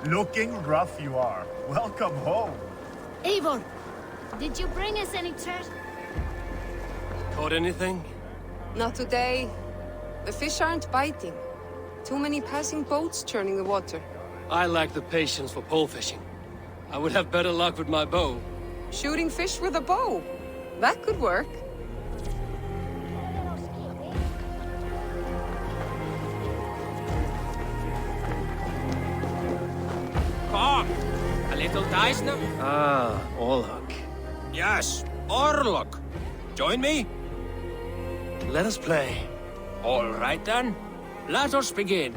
Looking rough you are. Welcome home. Eivor, did you bring us any treasure? Caught anything? Not today. The fish aren't biting. Too many passing boats churning the water. I lack the patience for pole fishing. I would have better luck with my bow. Shooting fish with a bow. That could work. Come! A little dice now? Ah, Orlok. Yes, Orlok. Join me? Let us play. All right then. Let us begin.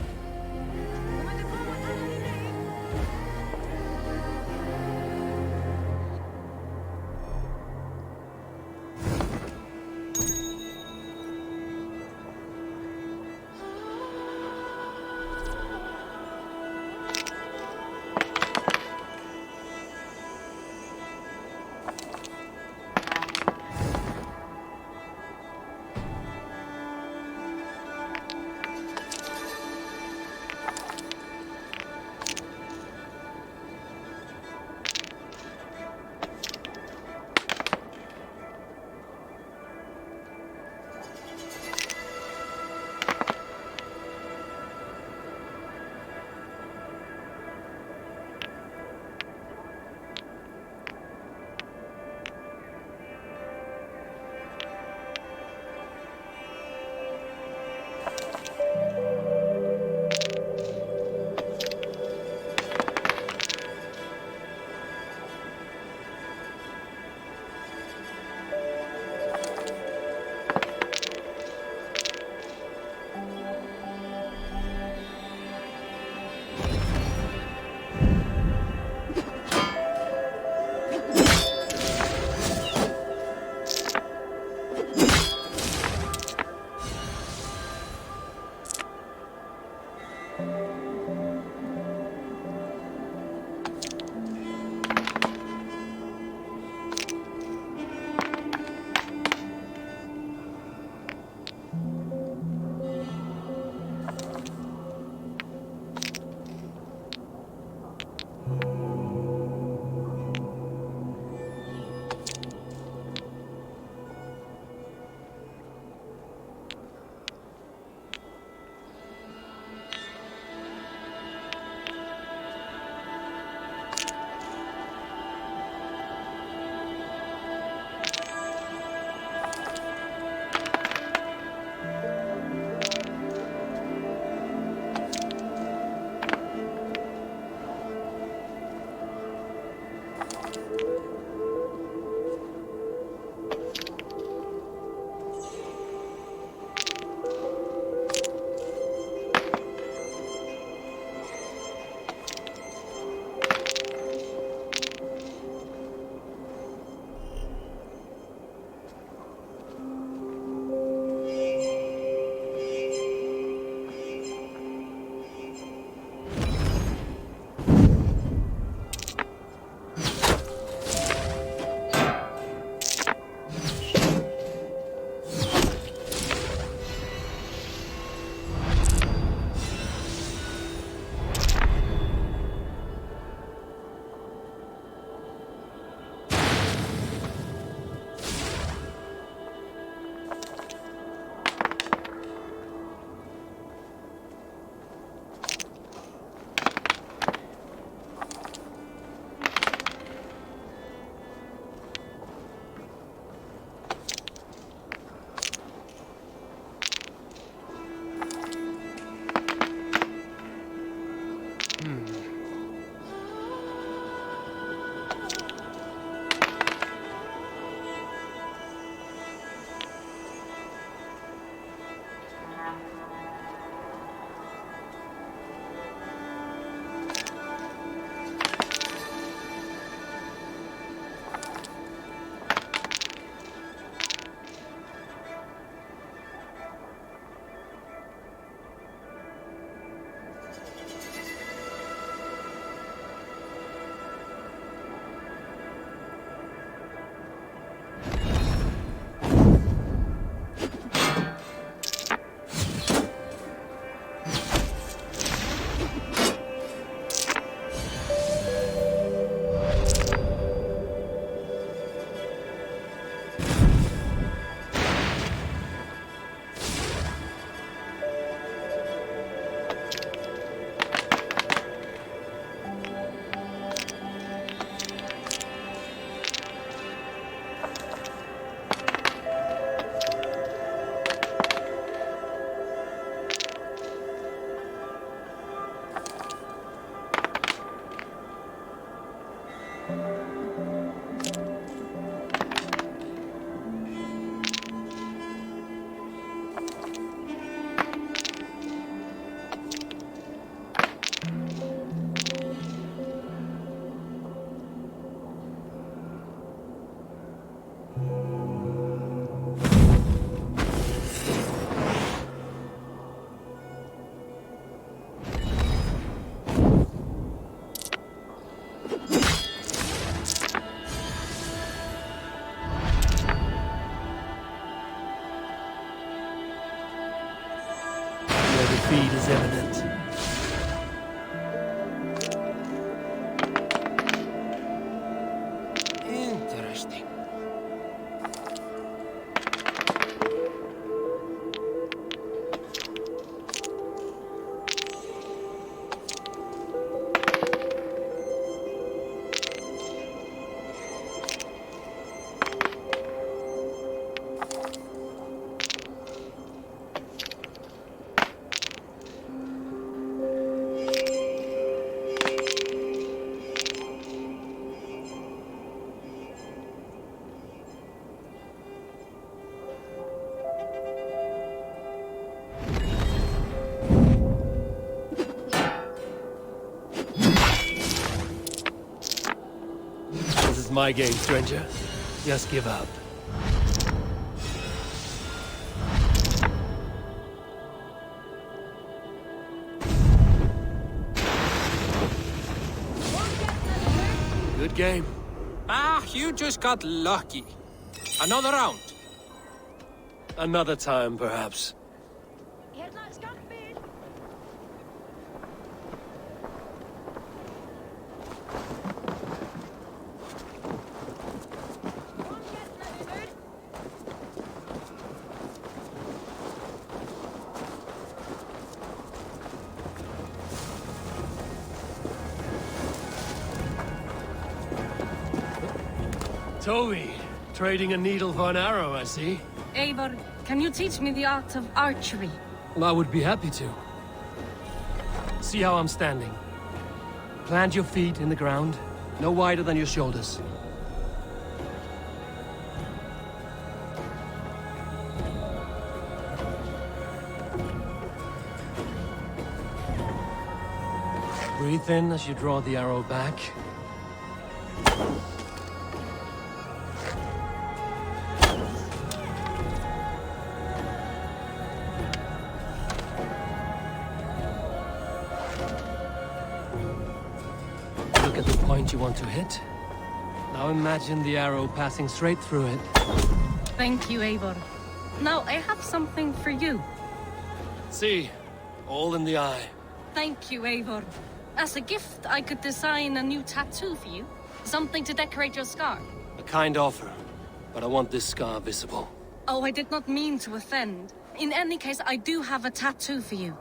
defeat is imminent. Interesting. This is my game, stranger. Just give up. Good game. Ah, you just got lucky. Another round. Another time, perhaps. Headlights got big. Toby, trading a needle for an arrow, I see. Eivor, can you teach me the art of archery? Well, I would be happy to. See how I'm standing. Plant your feet in the ground, no wider than your shoulders. Breathe in as you draw the arrow back. Look at the point you want to hit. Now imagine the arrow passing straight through it. Thank you, Eivor. Now, I have something for you. See, all in the eye. Thank you, Eivor. As a gift, I could design a new tattoo for you. Something to decorate your scar. A kind offer, but I want this scar visible. Oh, I did not mean to offend. In any case, I do have a tattoo for you.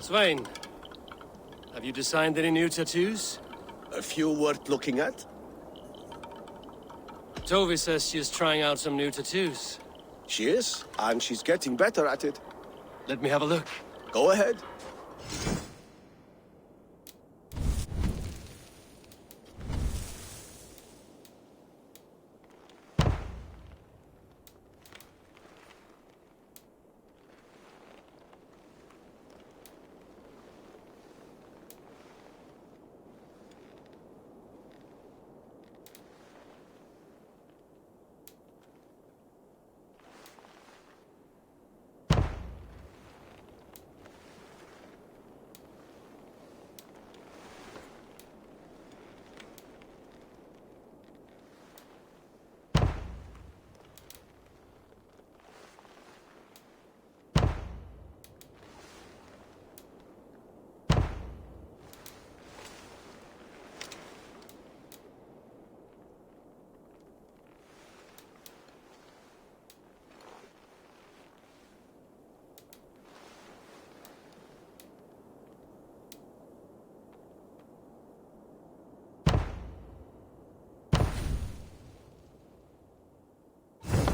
Svein, have you designed any new tattoos? A few worth looking at? Tovi says she's trying out some new tattoos. She is, and she's getting better at it. Let me have a look. Go ahead.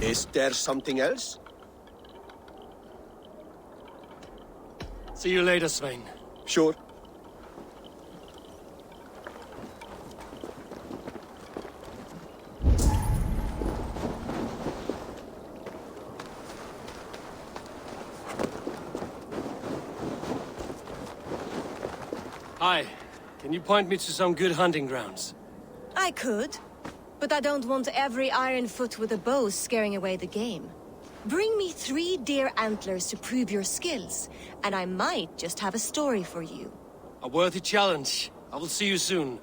Is there something else? See you later, Svein. Sure. Hi. Can you point me to some good hunting grounds? I could, but I don't want every ironfoot with a bow scaring away the game. Bring me 3 deer antlers to prove your skills, and I might just have a story for you. A worthy challenge. I will see you soon.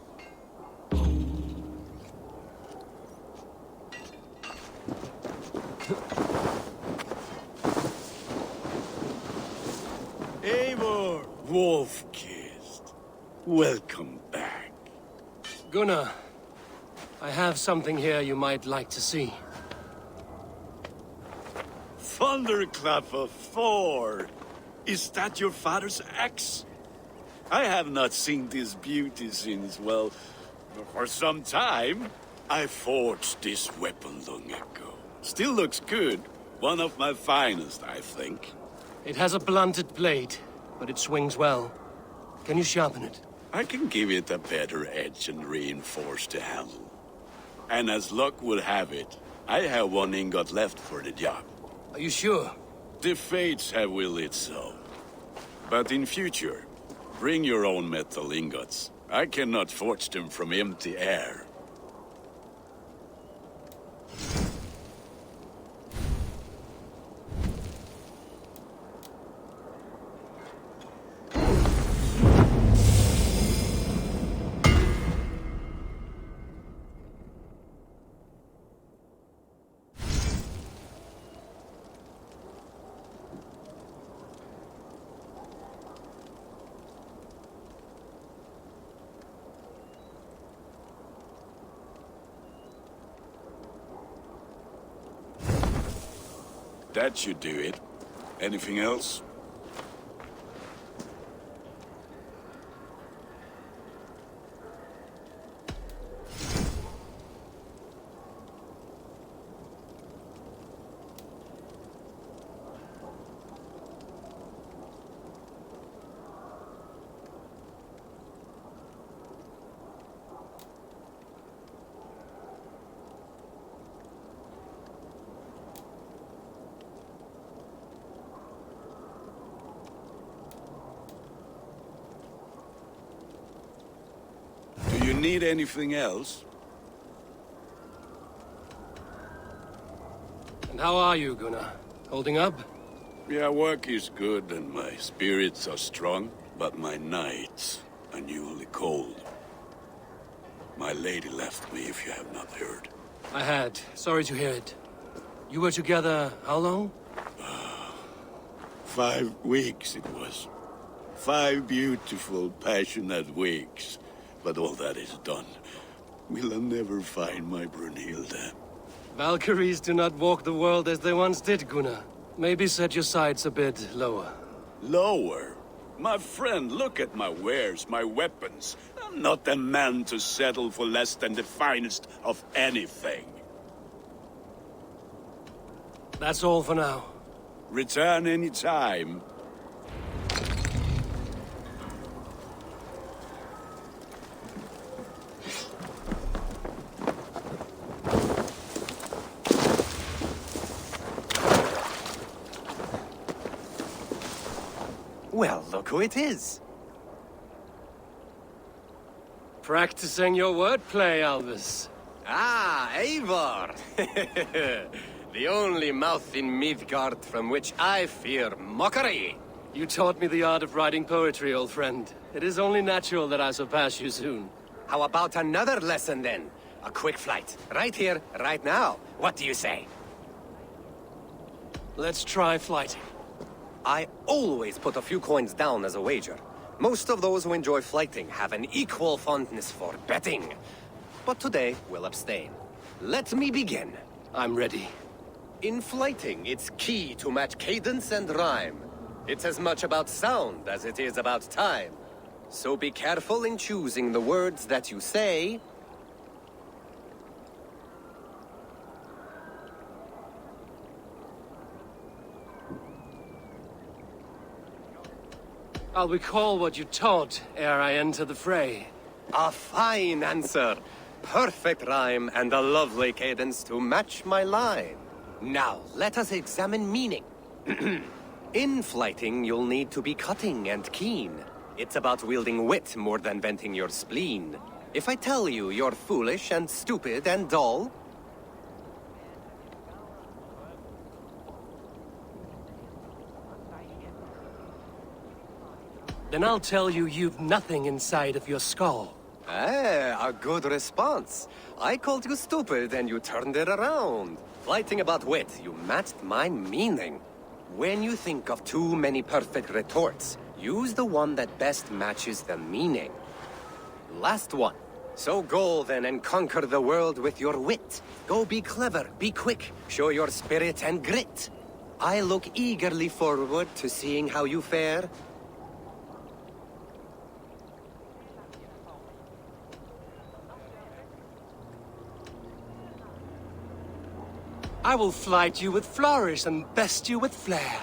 Eivor! Wolf-kissed. Welcome back. Gunnar, I have something here you might like to see. Thunderclap of Thor! Is that your father's axe? I have not seen this beauty since, well, for some time. I forged this weapon long ago. Still looks good. One of my finest, I think. It has a blunted blade, but it swings well. Can you sharpen it? I can give it a better edge and reinforce the handle. And as luck would have it, I have 1 ingot left for the job. Are you sure? The fates have willed it so. But in future, bring your own metal ingots. I cannot forge them from empty air. That should do it. Anything else? Do you need anything else? And how are you, Gunnar? Holding up? Yeah, work is good and my spirits are strong, but my nights are newly cold. My lady left me, if you have not heard. I had. Sorry to hear it. You were together how long? 5 weeks it was. 5 beautiful, passionate weeks. But all that is done. Will I never find my Brunhilde? Valkyries do not walk the world as they once did, Gunnar. Maybe set your sights a bit lower. Lower? My friend, look at my wares, my weapons. I'm not a man to settle for less than the finest of anything. That's all for now. Return any time. Well, look who it is. Practicing your wordplay, Albus. Ah, Eivor! The only mouth in Midgard from which I fear mockery. You taught me the art of writing poetry, old friend. It is only natural that I surpass you soon. How about another lesson then? A quick flight. Right here, right now. What do you say? Let's try flighting. I always put a few coins down as a wager. Most of those who enjoy flighting have an equal fondness for betting. But today, we'll abstain. Let me begin. I'm ready. In flighting, it's key to match cadence and rhyme. It's as much about sound as it is about time. So be careful in choosing the words that you say. I'll recall what you taught ere I enter the fray. A fine answer. Perfect rhyme and a lovely cadence to match my line. Now, let us examine meaning. In flighting, you'll need to be cutting and keen. It's about wielding wit more than venting your spleen. If I tell you you're foolish and stupid and dull, then I'll tell you you've nothing inside of your skull. a good response. I called you stupid and you turned it around. Flighting about wit, you matched my meaning. When you think of too many perfect retorts, use the one that best matches the meaning. Last one. So go then and conquer the world with your wit. Go be clever, be quick, show your spirit and grit. I look eagerly forward to seeing how you fare. I will flight you with flourish and best you with flair.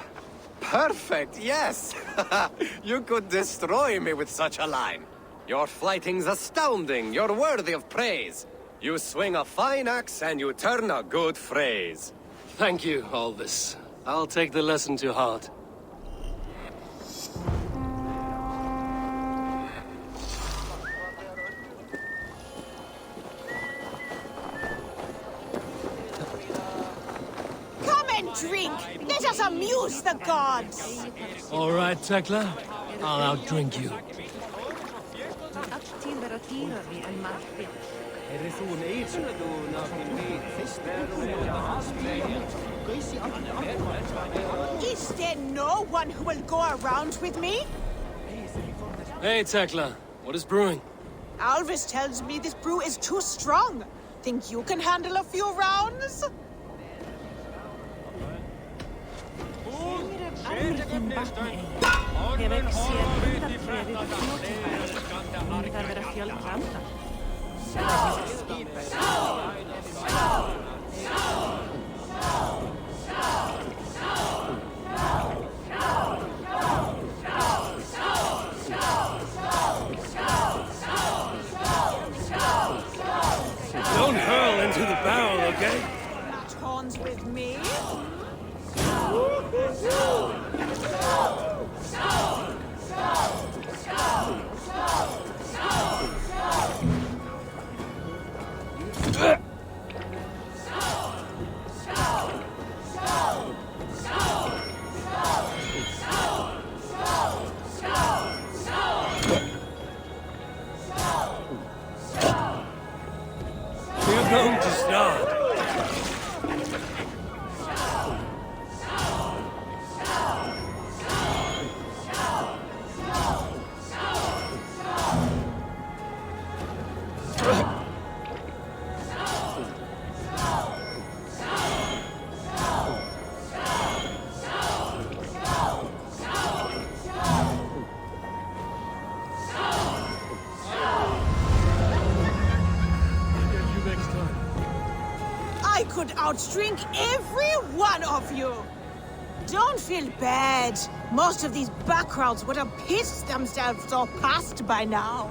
Perfect, yes! You could destroy me with such a line. Your flighting's astounding, you're worthy of praise. You swing a fine axe and you turn a good phrase. Thank you, Alvis. I'll take the lesson to heart. Drink! Let us amuse the gods! All right, Tekla. I'll outdrink you. Is there no one who will go around with me? Hey, Tekla. What is brewing? Alvis tells me this brew is too strong. Think you can handle a few rounds? Don't hurl into the barrel, okay? Match horns with me? We're going to start. I could outdrink every one of you! Don't feel bad. Most of these backgrounds would have pissed themselves off past by now.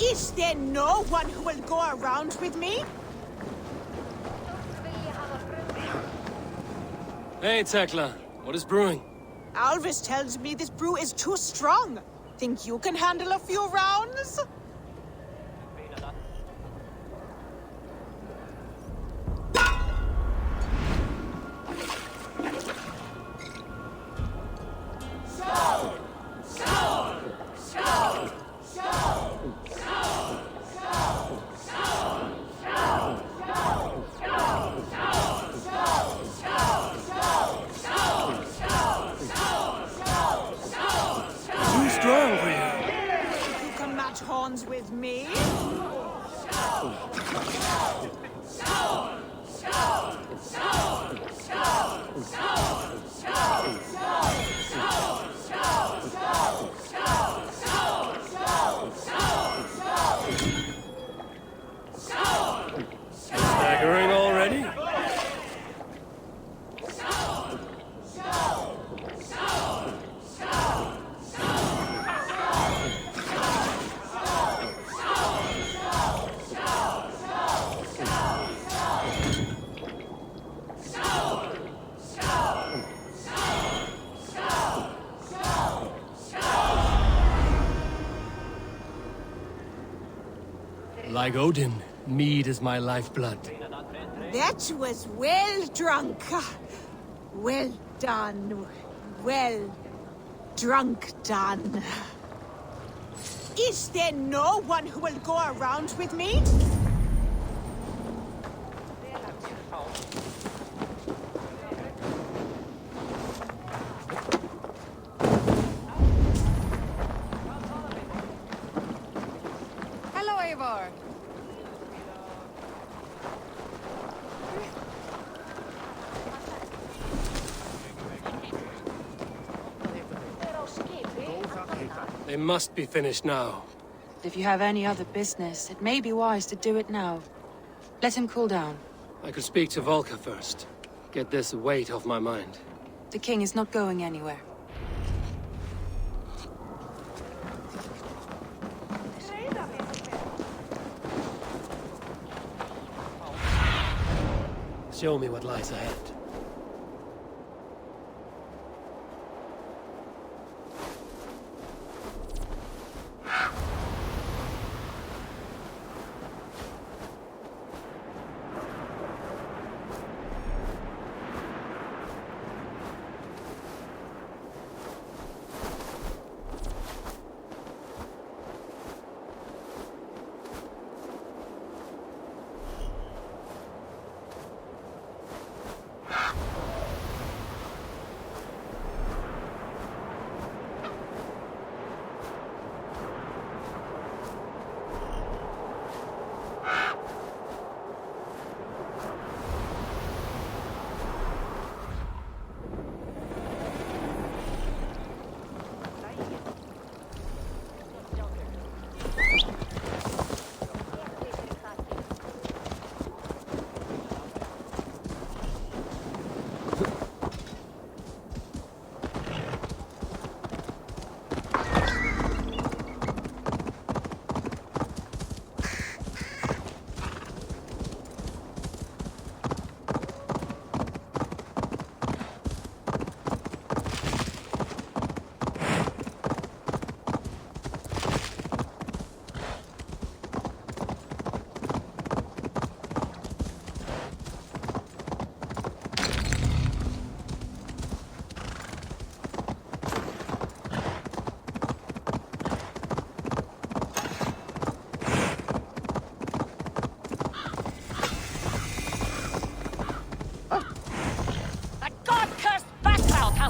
Is there no one who will go around with me? Hey, Tekla. What is brewing? Alvis tells me this brew is too strong. Think you can handle a few rounds? Like Odin, mead is my lifeblood. That was well drunk. Well done. Well drunk done. Is there no one who will go around with me? Hello, Eivor. They must be finished now. If you have any other business, it may be wise to do it now. Let him cool down. I could speak to Volker first. Get this weight off my mind. The king is not going anywhere. Show me what lies ahead.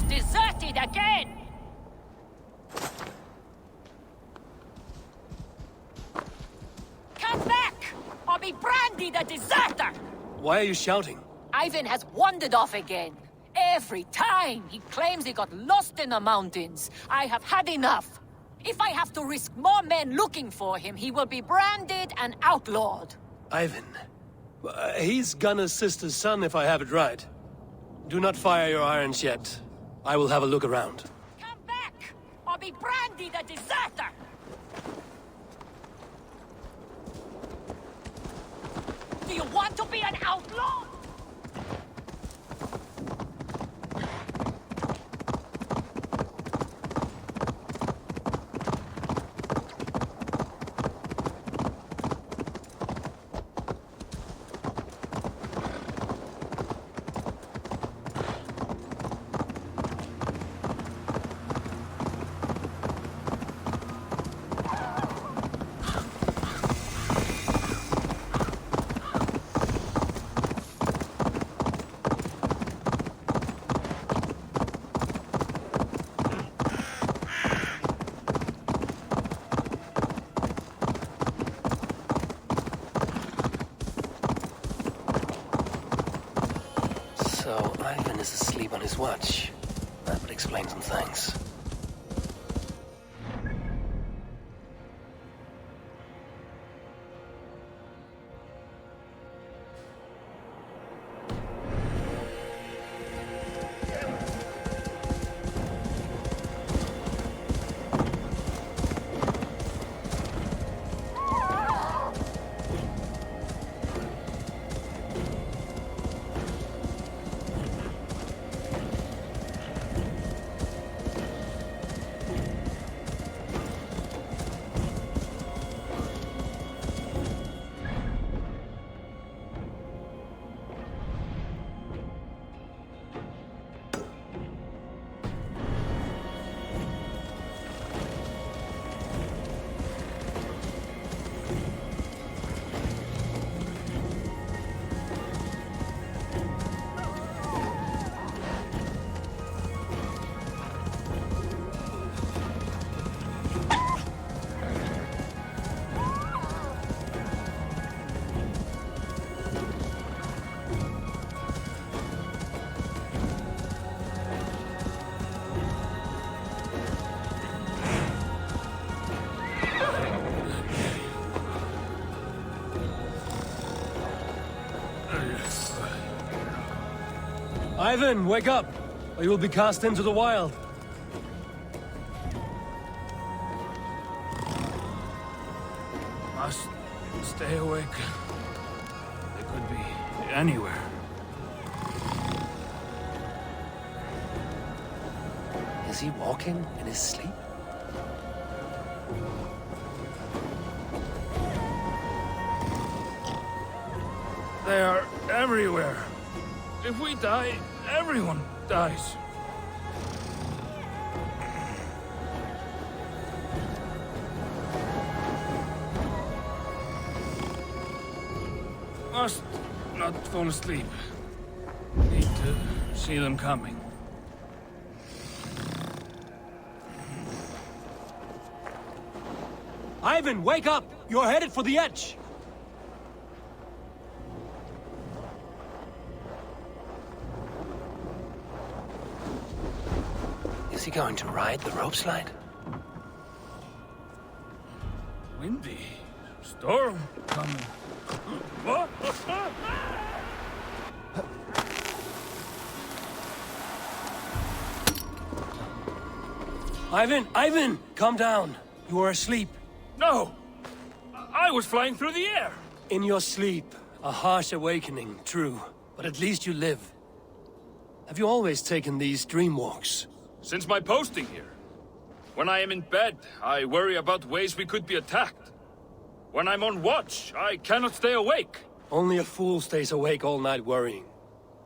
Deserted again! Come back, or be brandied a deserter! Why are you shouting? Ivan has wandered off again. Every time he claims he got lost in the mountains. I have had enough. If I have to risk more men looking for him, he will be branded and outlawed. Ivan. He's Gunna's sister's son, if I have it right. Do not fire your irons yet. I will have a look around. Come back, or be brandied a deserter! Do you want to be an outlaw? So, Ivan is asleep on his watch. That would explain some things. Ivan, wake up, or you will be cast into the wild. Must stay awake. They could be anywhere. Is he walking in his sleep? They are everywhere. If we die, everyone dies. Must not fall asleep. Need to see them coming. Ivan, wake up! You're headed for the edge! Is he going to ride the rope slide? Windy. Storm coming. What? Ivan! Calm down. You are asleep. No! I was flying through the air! In your sleep. A harsh awakening, true. But at least you live. Have you always taken these dream walks? Since my posting here. When I am in bed, I worry about ways we could be attacked. When I'm on watch, I cannot stay awake. Only a fool stays awake all night worrying.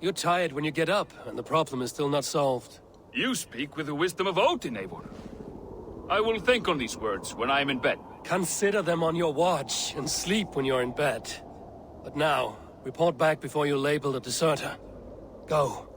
You're tired when you get up, and the problem is still not solved. You speak with the wisdom of Odin, Eivor. I will think on these words when I am in bed. Consider them on your watch, and sleep when you're in bed. But now, report back before you're labeled a deserter. Go.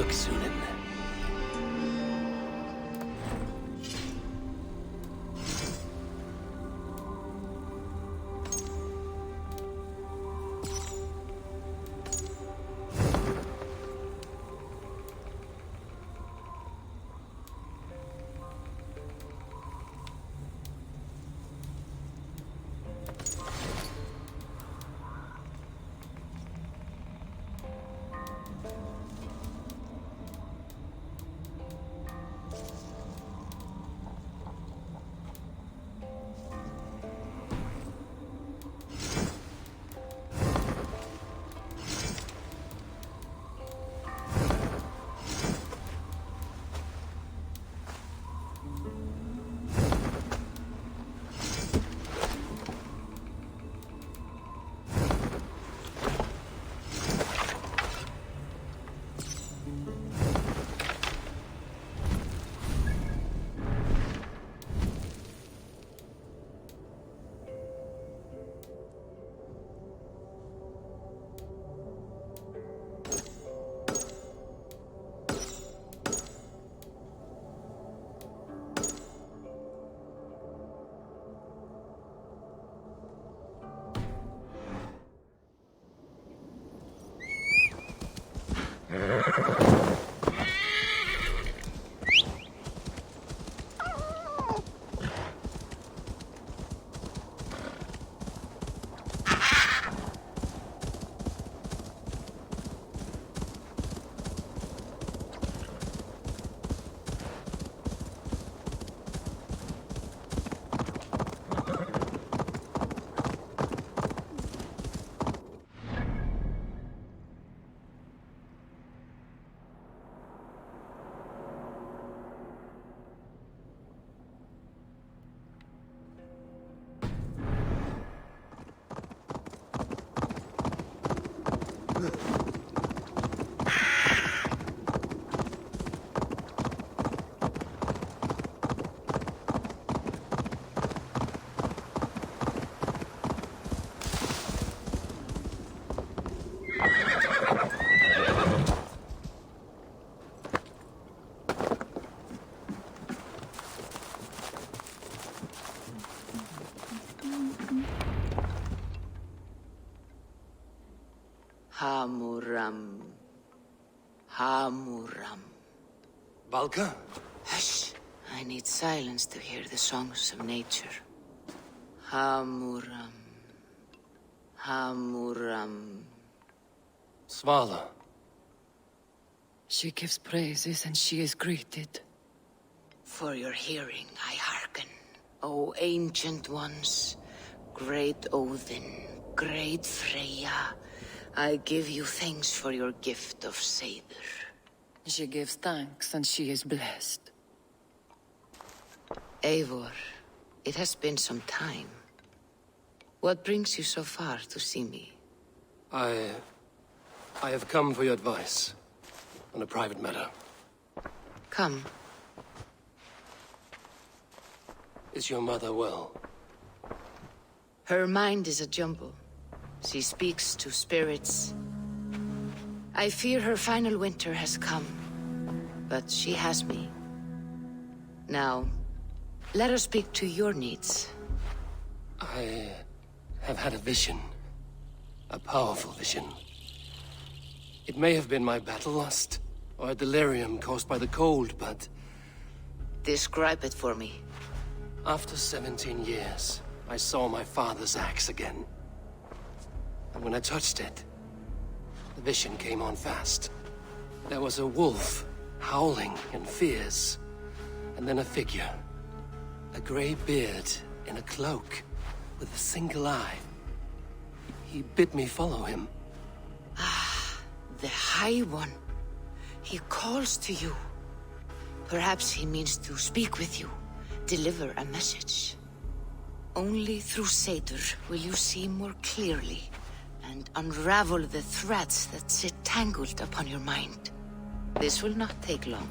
work, Sunan. Hamuram. Hamuram. Balka? Hush. I need silence to hear the songs of nature. Hamuram. Hamuram. Svala. She gives praises and she is greeted. For your hearing I hearken, O ancient ones, great Odin, great Freya. I give you thanks for your gift of Seder. She gives thanks and she is blessed. Eivor, it has been some time. What brings you so far to see me? I have come for your advice on a private matter. Come. Is your mother well? Her mind is a jumble. She speaks to spirits. I fear her final winter has come, but she has me. Now, let us speak to your needs. I have had a vision. A powerful vision. It may have been my battle lust, or a delirium caused by the cold, but... Describe it for me. After 17 years, I saw my father's axe again. And when I touched it, the vision came on fast. There was a wolf, howling and fierce, and then a figure. A gray beard in a cloak, with a single eye. He bid me follow him. Ah, the High One. He calls to you. Perhaps he means to speak with you, deliver a message. Only through Seder will you see more clearly and unravel the threads that sit tangled upon your mind. This will not take long.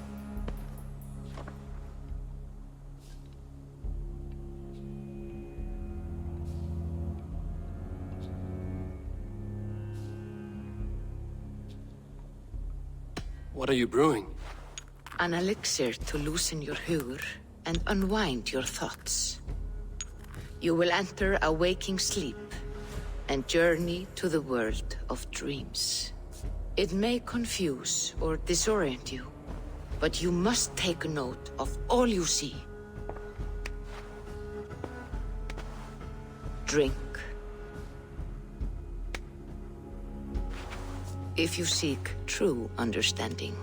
What are you brewing? An elixir to loosen your hugur and unwind your thoughts. You will enter a waking sleep and journey to the world of dreams. It may confuse or disorient you, but you must take note of all you see. Drink. If you seek true understanding.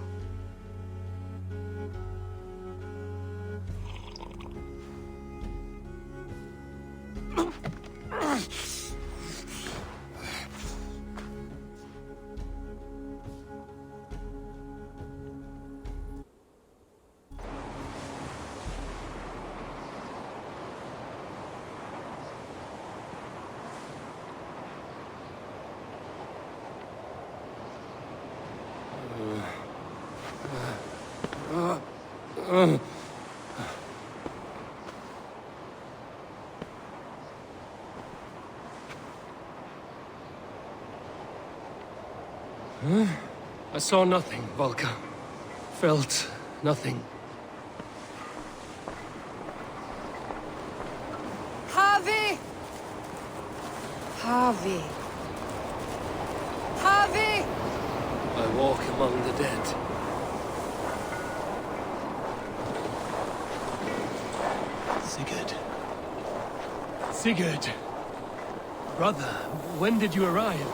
I saw nothing, Volka. Felt nothing. Harvey! Harvey! Harvey! I walk among the dead. Sigurd. Sigurd! Brother, when did you arrive?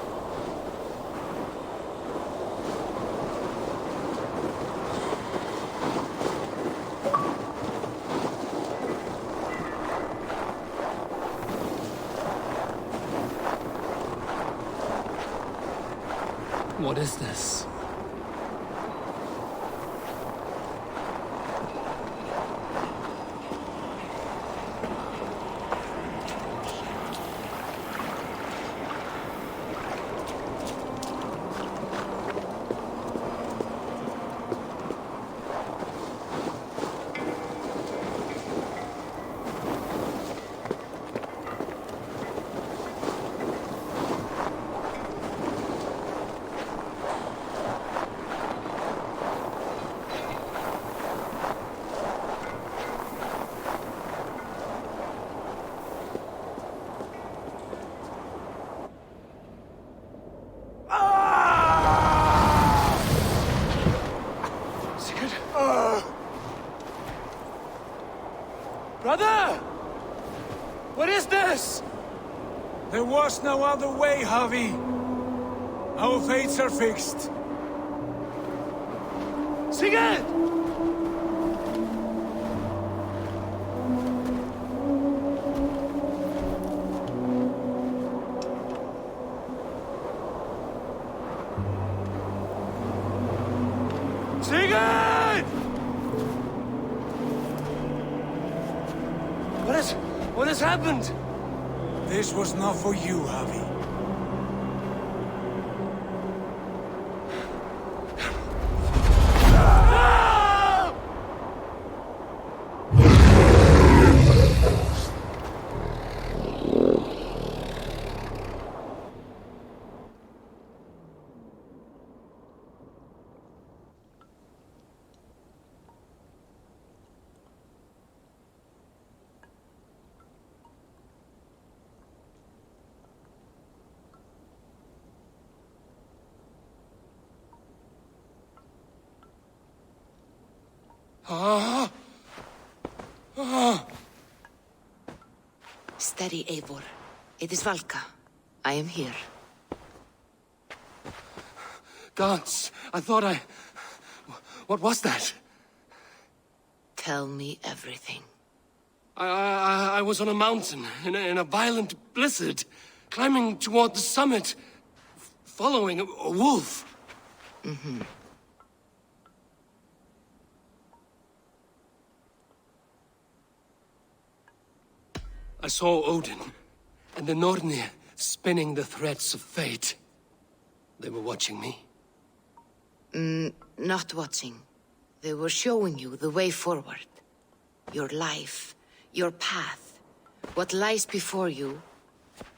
What is this? Brother! What is this? There was no other way, Harvey. Our fates are fixed. Sigurd! Sigurd! What has happened? This was not for you, Harvey. Steady, Eivor. It is Valka. I am here. Gods, I thought I... What was that? Tell me everything. I was on a mountain, in a violent blizzard, climbing toward the summit, following a wolf. Mm-hmm. I saw Odin, and the Nornir spinning the threads of fate. They were watching me. Not watching. They were showing you the way forward. Your life, your path, what lies before you,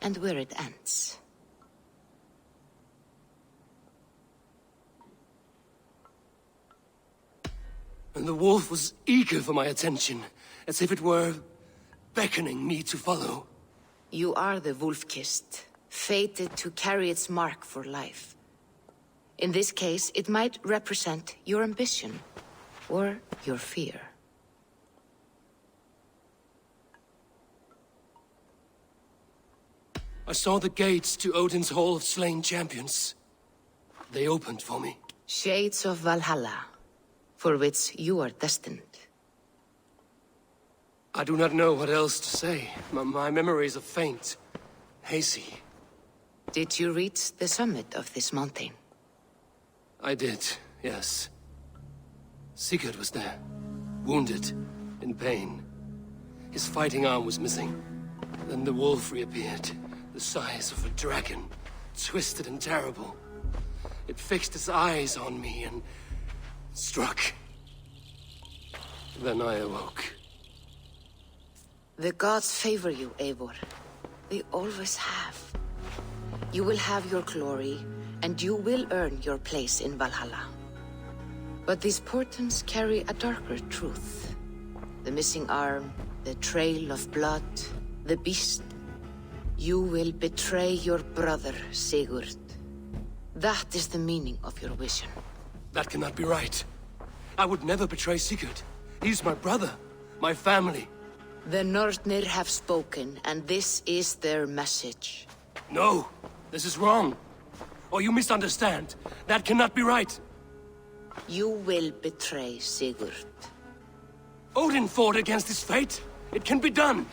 and where it ends. and the wolf was eager for my attention, as if it were beckoning me to follow. You are the wolf-kissed, fated to carry its mark for life. In this case, it might represent your ambition, or your fear. I saw the gates to Odin's Hall of Slain Champions. They opened for me. Shades of Valhalla, for which you are destined. I do not know what else to say. My memories are faint, hazy. Did you reach the summit of this mountain? I did, yes. Sigurd was there, wounded, in pain. His fighting arm was missing. Then the wolf reappeared, the size of a dragon, twisted and terrible. It fixed its eyes on me and struck. Then I awoke. The gods favor you, Eivor. They always have. You will have your glory, and you will earn your place in Valhalla. But these portents carry a darker truth. The missing arm, the trail of blood, the beast. You will betray your brother, Sigurd. That is the meaning of your vision. That cannot be right. I would never betray Sigurd. He's my brother, my family. The Nornir have spoken, and this is their message. No, this is wrong. Or you misunderstand. That cannot be right. You will betray Sigurd. Odin fought against his fate. It can be done.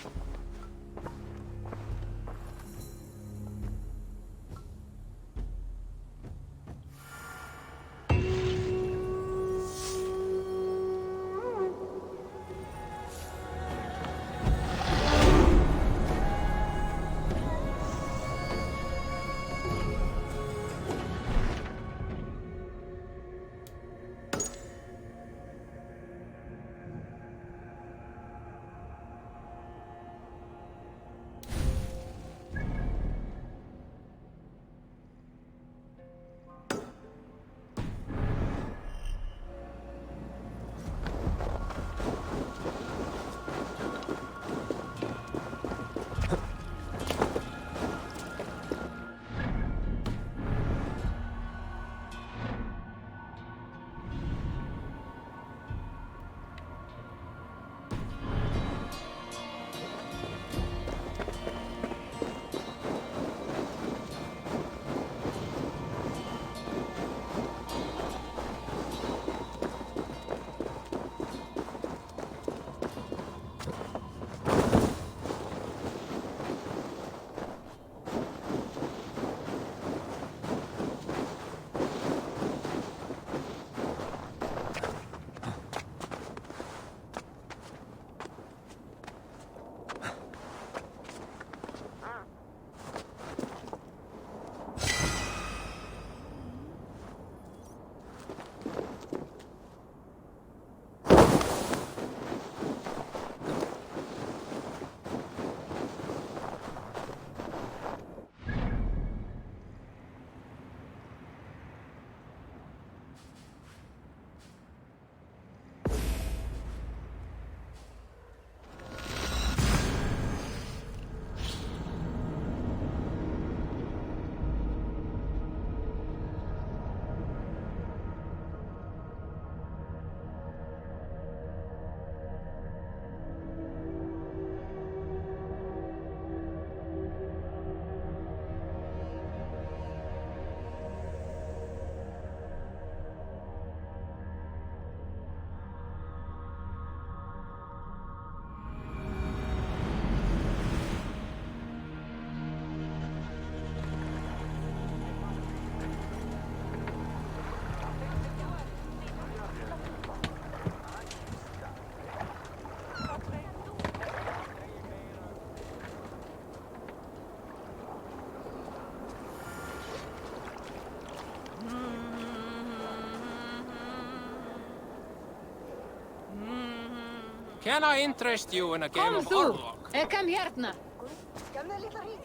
Can I interest you in a game of Orlok? Kom hérna.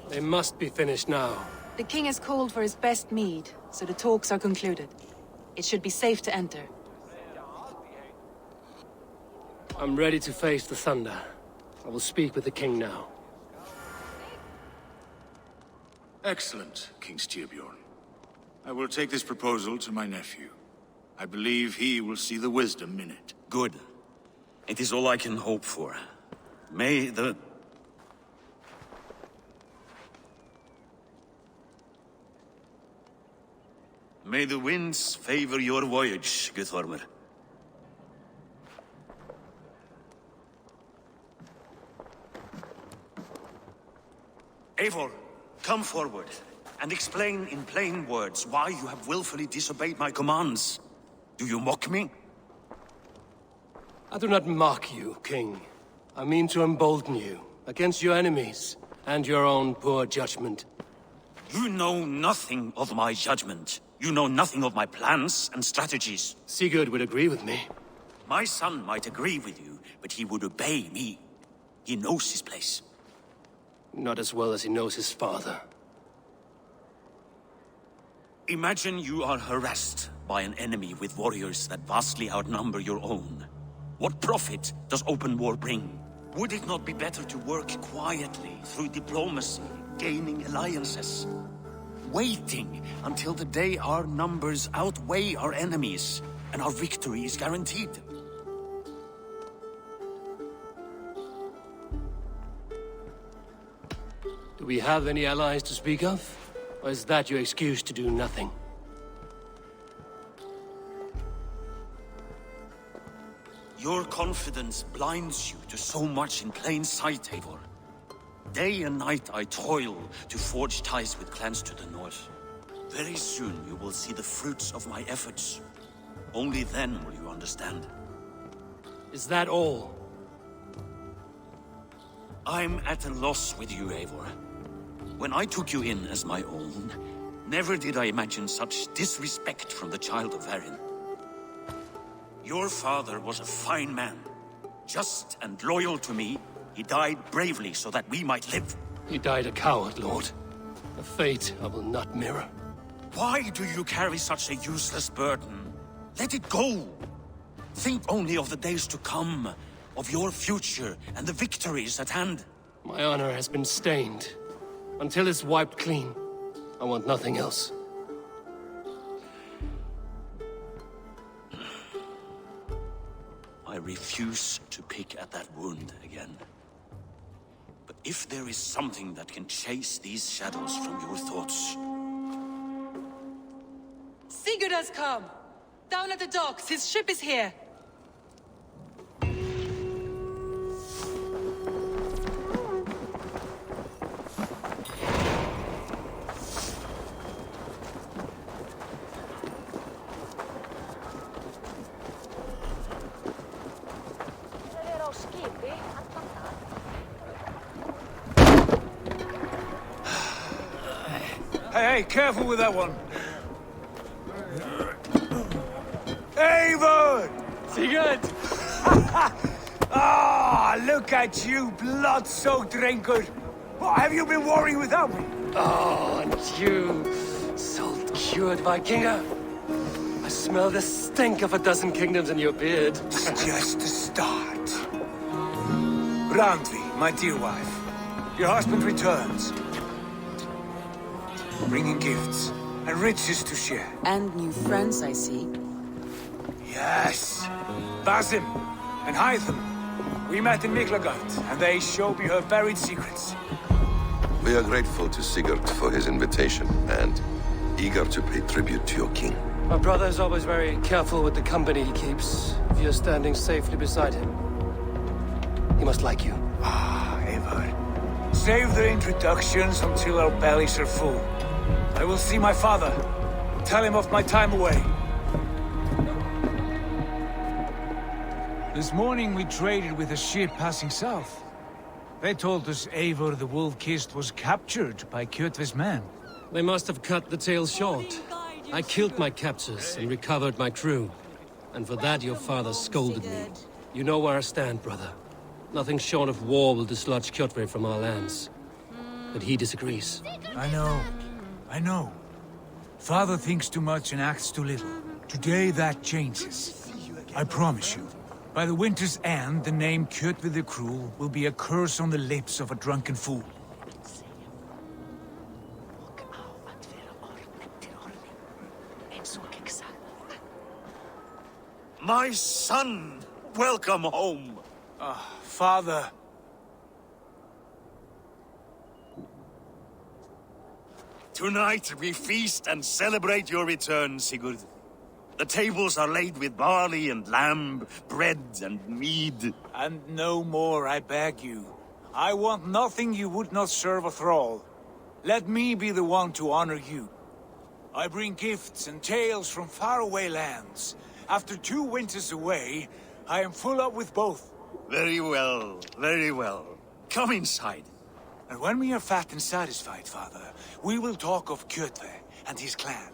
They must be finished now. The king has called for his best mead, so the talks are concluded. It should be safe to enter. I'm ready to face the thunder. I will speak with the king now. Excellent, King Styrbjorn. I will take this proposal to my nephew. I believe he will see the wisdom in it. Good. It is all I can hope for. May the... May the winds favor your voyage, Guthormer. Eivor, come forward, and explain in plain words why you have willfully disobeyed my commands. Do you mock me? I do not mock you, King. I mean to embolden you against your enemies and your own poor judgment. You know nothing of my judgment. You know nothing of my plans and strategies. Sigurd would agree with me. My son might agree with you, but he would obey me. He knows his place. Not as well as he knows his father. Imagine you are harassed by an enemy with warriors that vastly outnumber your own. What profit does open war bring? Would it not be better to work quietly through diplomacy, gaining alliances? Waiting until the day our numbers outweigh our enemies and our victory is guaranteed. Do we have any allies to speak of? Or is that your excuse to do nothing? Your confidence blinds you to so much in plain sight, Eivor. Day and night I toil to forge ties with clans to the north. Very soon you will see the fruits of my efforts. Only then will you understand. Is that all? I'm at a loss with you, Eivor. When I took you in as my own, never did I imagine such disrespect from the child of Varin. Your father was a fine man. Just and loyal to me, he died bravely so that we might live. He died a coward, Lord. A fate I will not mirror. Why do you carry such a useless burden? Let it go! Think only of the days to come, of your future and the victories at hand. My honor has been stained. Until it's wiped clean, I want nothing else. I refuse to pick at that wound again. But if there is something that can chase these shadows from your thoughts... Sigurd has come! Down at the docks, his ship is here! Hey, careful with that one. Eivor! Sigurd! Ah, look at you, blood-soaked drinker. What, have you been warring without me? Oh, and you, salt-cured Vikinger. I smell the stink of a dozen kingdoms in your beard. It's just the start. Randvi, my dear wife, your husband returns. Bringing gifts and riches to share. And new friends, I see. Yes. Basim and Hytham. We met in Miklagard, and they showed me her buried secrets. We are grateful to Sigurd for his invitation, and eager to pay tribute to your king. My brother is always very careful with the company he keeps. If you're standing safely beside him, he must like you. Ah, Eivor. Save the introductions until our bellies are full. I will see my father. Tell him of my time away. This morning we traded with a ship passing south. They told us Eivor the Wolf-Kissed was captured by Kjotve's men. They must have cut the tale short. I killed my captors and recovered my crew. And for that your father scolded me. You know where I stand, brother. Nothing short of war will dislodge Kjotve from our lands. But he disagrees. I know. Father thinks too much and acts too little. Today that changes. I promise you. By the winter's end, the name Kjotve the Cruel will be a curse on the lips of a drunken fool. My son! Welcome home! Father. Tonight we feast and celebrate your return, Sigurd. The tables are laid with barley and lamb, bread and mead. And no more, I beg you. I want nothing you would not serve a thrall. Let me be the one to honor you. I bring gifts and tales from faraway lands. After 2 winters away, I am full up with both. Very well, very well. Come inside. And when we are fat and satisfied, Father, we will talk of Kjotve and his clan,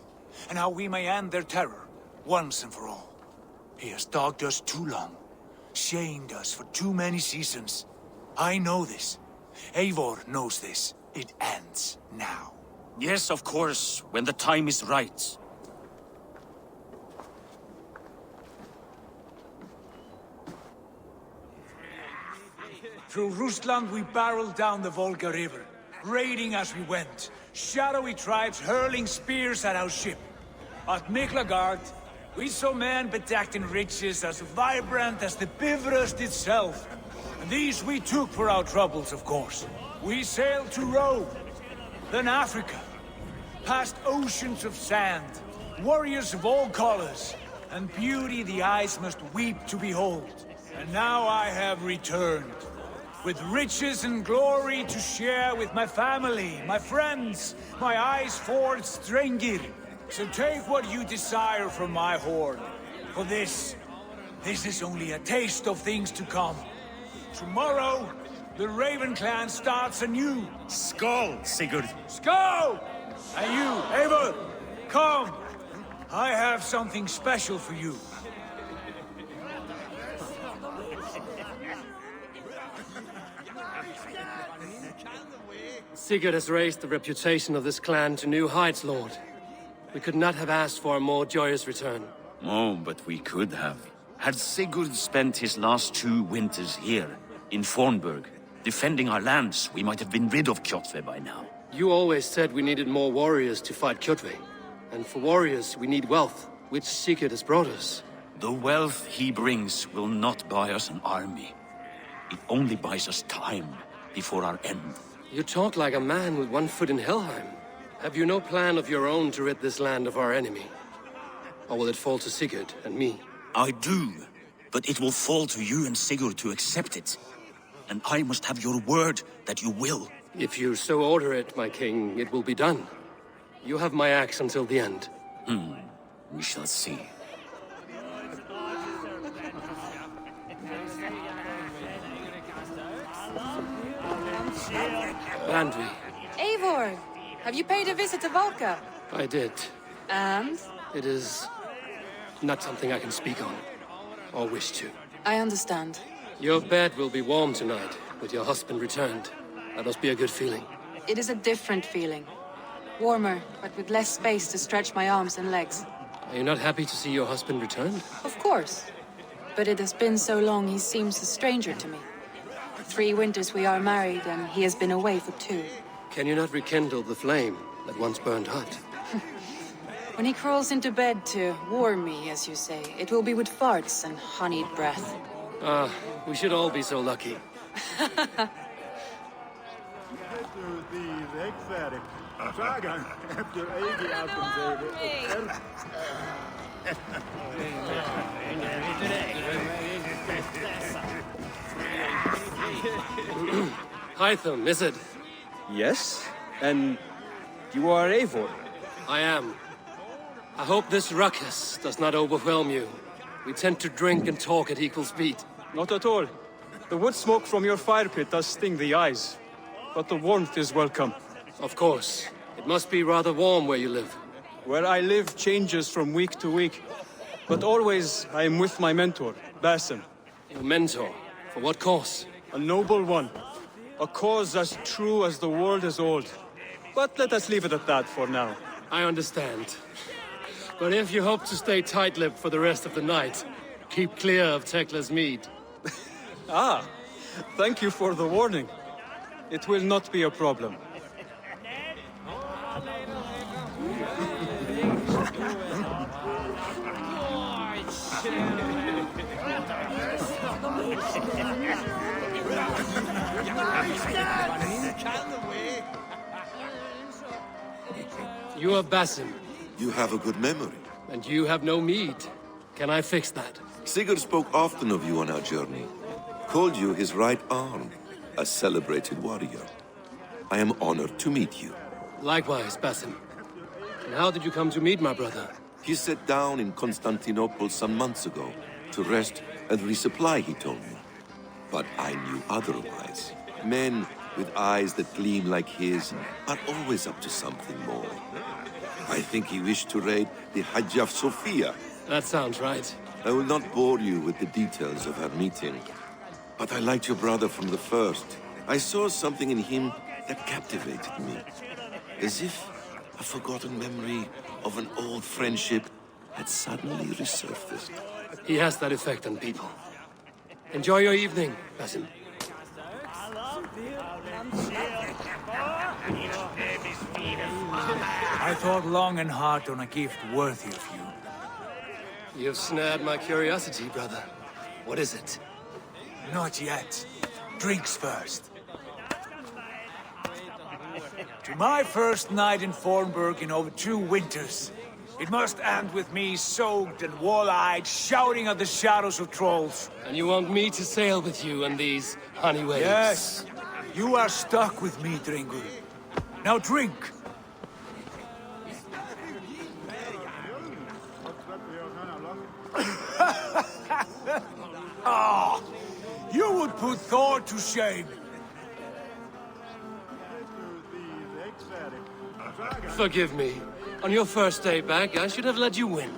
and how we may end their terror, once and for all. He has dogged us too long, shamed us for too many seasons. I know this. Eivor knows this. It ends now. Yes, of course, when the time is right. Through Rusland we barreled down the Volga River, raiding as we went. Shadowy tribes hurling spears at our ship. At Miklagard, we saw men bedecked in riches as vibrant as the Bifrost itself. And these we took for our troubles, of course. We sailed to Rome, then Africa, past oceans of sand, warriors of all colors, and beauty the eyes must weep to behold. And now I have returned, with riches and glory to share with my family, my friends, my eyes-forged Strengir. So take what you desire from my hoard. For this is only a taste of things to come. Tomorrow, the Raven clan starts anew. Skål, Sigurd. Skål! And you, Eivor, come. I have something special for you. Sigurd has raised the reputation of this clan to new heights, Lord. We could not have asked for a more joyous return. Oh, but we could have. Had Sigurd spent his last 2 winters here, in Fornburg, defending our lands, we might have been rid of Kjotve by now. You always said we needed more warriors to fight Kjotve. And for warriors, we need wealth, which Sigurd has brought us. The wealth he brings will not buy us an army. It only buys us time before our end. You talk like a man with one foot in Helheim. Have you no plan of your own to rid this land of our enemy? Or will it fall to Sigurd and me? I do, but it will fall to you and Sigurd to accept it. And I must have your word that you will. If you so order it, my king, it will be done. You have my axe until the end. We shall see. Landry. Eivor! Have you paid a visit to Valka? I did. And? It is not something I can speak on, or wish to. I understand. Your bed will be warm tonight, with your husband returned. That must be a good feeling. It is a different feeling. Warmer, but with less space to stretch my arms and legs. Are you not happy to see your husband returned? Of course. But it has been so long he seems a stranger to me. 3 winters we are married, and he has been away for 2. Can you not rekindle the flame that once burned hot? When he crawls into bed to warm me, as you say, it will be with farts and honeyed breath. Ah, we should all be so lucky. Hytham, is it? Yes? And you are Eivor? I am. I hope this ruckus does not overwhelm you. We tend to drink and talk at equal speed. Not at all. The wood smoke from your fire pit does sting the eyes. But the warmth is welcome. Of course. It must be rather warm where you live. Where I live changes from week to week. But always I am with my mentor, Basim. Your mentor? For what cause? A noble one. A cause as true as the world is old. But let us leave it at that for now. I understand. But if you hope to stay tight-lipped for the rest of the night, keep clear of Tekla's mead. Ah, thank you for the warning. It will not be a problem. You are Basim, You have a good memory. and you have no mead. Can I fix that? Sigurd spoke often of you on our journey. Called you his right arm, a celebrated warrior. I am honored to meet you. Likewise, Basim. And how did you come to meet my brother? He sat down in Constantinople some months ago to rest and resupply, he told me. But I knew otherwise. Men with eyes that gleam like his are always up to something more. I think he wished to raid the Hagia Sophia. That sounds right. I will not bore you with the details of our meeting. But I liked your brother from the first. I saw something in him that captivated me. As if a forgotten memory of an old friendship had suddenly resurfaced. He has that effect on people. Enjoy your evening, Basim. I thought long and hard on a gift worthy of you. You've snared my curiosity, brother. What is it? Not yet. Drinks first. To my first night in Fornburg in over 2 winters. It must end with me soaked and wall-eyed, shouting at the shadows of trolls. And you want me to sail with you on these honey waves? Yes. You are stuck with me, Dringur. Now drink. Ah, you would put Thor to shame. Forgive me. On your first day back, I should have let you win.